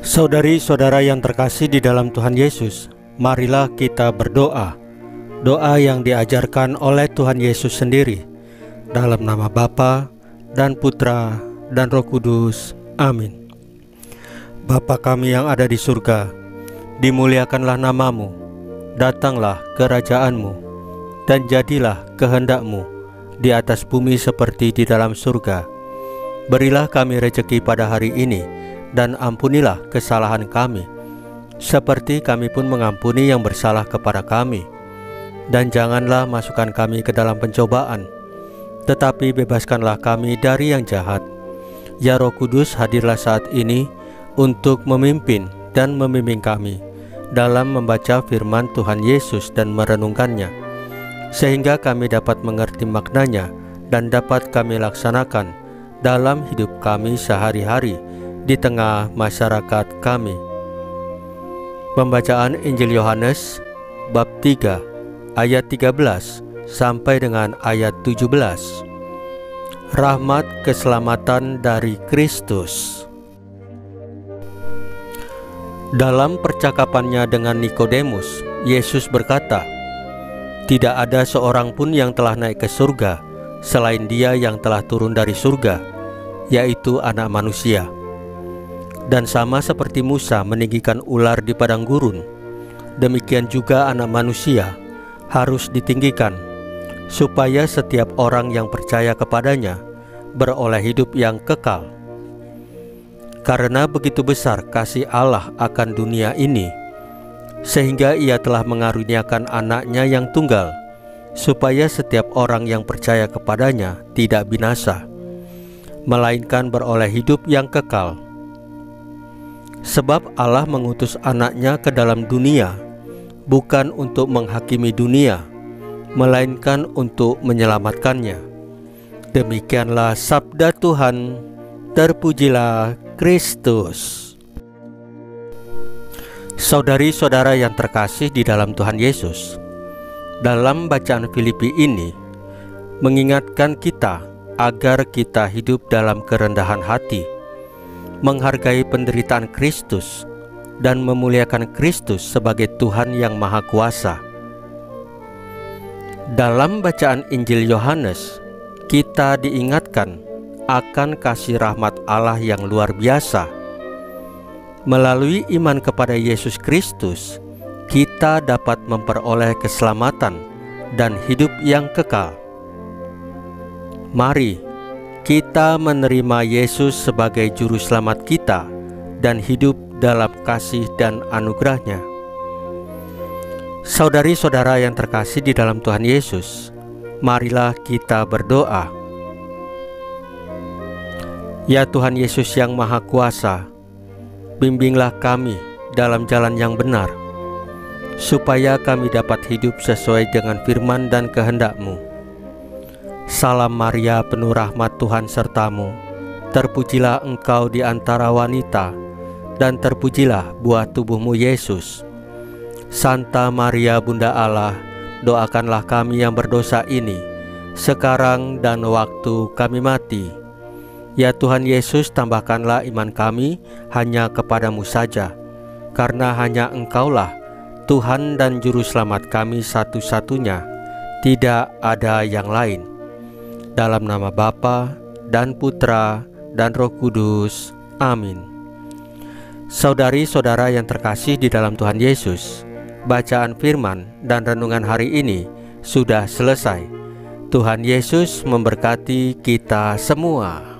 Saudari-saudara yang terkasih di dalam Tuhan Yesus, marilah kita berdoa. Doa yang diajarkan oleh Tuhan Yesus sendiri. Dalam nama Bapa dan Putra dan Roh Kudus. Amin. Bapa kami yang ada di surga, dimuliakanlah namamu, datanglah kerajaanmu, dan jadilah kehendakmu di atas bumi seperti di dalam surga. Berilah kami rejeki pada hari ini, dan ampunilah kesalahan kami, seperti kami pun mengampuni yang bersalah kepada kami. Dan janganlah masukkan kami ke dalam pencobaan, tetapi bebaskanlah kami dari yang jahat. Ya Roh Kudus, hadirlah saat ini untuk memimpin dan membimbing kami dalam membaca firman Tuhan Yesus dan merenungkannya, sehingga kami dapat mengerti maknanya dan dapat kami laksanakan dalam hidup kami sehari-hari di tengah masyarakat kami. Pembacaan Injil Yohanes bab 3 ayat 13 sampai dengan ayat 17. Rahmat keselamatan dari Kristus. Dalam percakapannya dengan Nikodemus, Yesus berkata, "Tidak ada seorang pun yang telah naik ke surga selain Dia yang telah turun dari surga, yaitu Anak Manusia. Dan sama seperti Musa meninggikan ular di padang gurun, demikian juga Anak Manusia harus ditinggikan, supaya setiap orang yang percaya kepadanya beroleh hidup yang kekal. Karena begitu besar kasih Allah akan dunia ini, sehingga Ia telah mengaruniakan Anaknya yang tunggal, supaya setiap orang yang percaya kepadanya tidak binasa, melainkan beroleh hidup yang kekal. Sebab Allah mengutus Anaknya ke dalam dunia, bukan untuk menghakimi dunia, melainkan untuk menyelamatkannya." Demikianlah sabda Tuhan. Terpujilah Kristus. Saudari-saudara yang terkasih di dalam Tuhan Yesus, dalam bacaan Filipi ini mengingatkan kita agar kita hidup dalam kerendahan hati, menghargai penderitaan Kristus, dan memuliakan Kristus sebagai Tuhan yang Maha Kuasa. Dalam bacaan Injil Yohanes, kita diingatkan akan kasih rahmat Allah yang luar biasa. Melalui iman kepada Yesus Kristus, kita dapat memperoleh keselamatan dan hidup yang kekal. Mari kita menerima Yesus sebagai juru selamat kita dan hidup dalam kasih dan anugerah-Nya. Saudari-saudara yang terkasih di dalam Tuhan Yesus, marilah kita berdoa. Ya Tuhan Yesus yang Maha Kuasa, bimbinglah kami dalam jalan yang benar, supaya kami dapat hidup sesuai dengan firman dan kehendak-Mu. Salam Maria, penuh rahmat, Tuhan sertamu. Terpujilah engkau di antara wanita, dan terpujilah buah tubuhmu Yesus. Santa Maria Bunda Allah, doakanlah kami yang berdosa ini, sekarang dan waktu kami mati. Ya Tuhan Yesus, tambahkanlah iman kami hanya kepadamu saja, karena hanya Engkaulah Tuhan dan Juru Selamat kami satu-satunya, tidak ada yang lain. Dalam nama Bapa dan Putra dan Roh Kudus. Amin. Saudari-saudara yang terkasih di dalam Tuhan Yesus, bacaan firman dan renungan hari ini sudah selesai. Tuhan Yesus memberkati kita semua.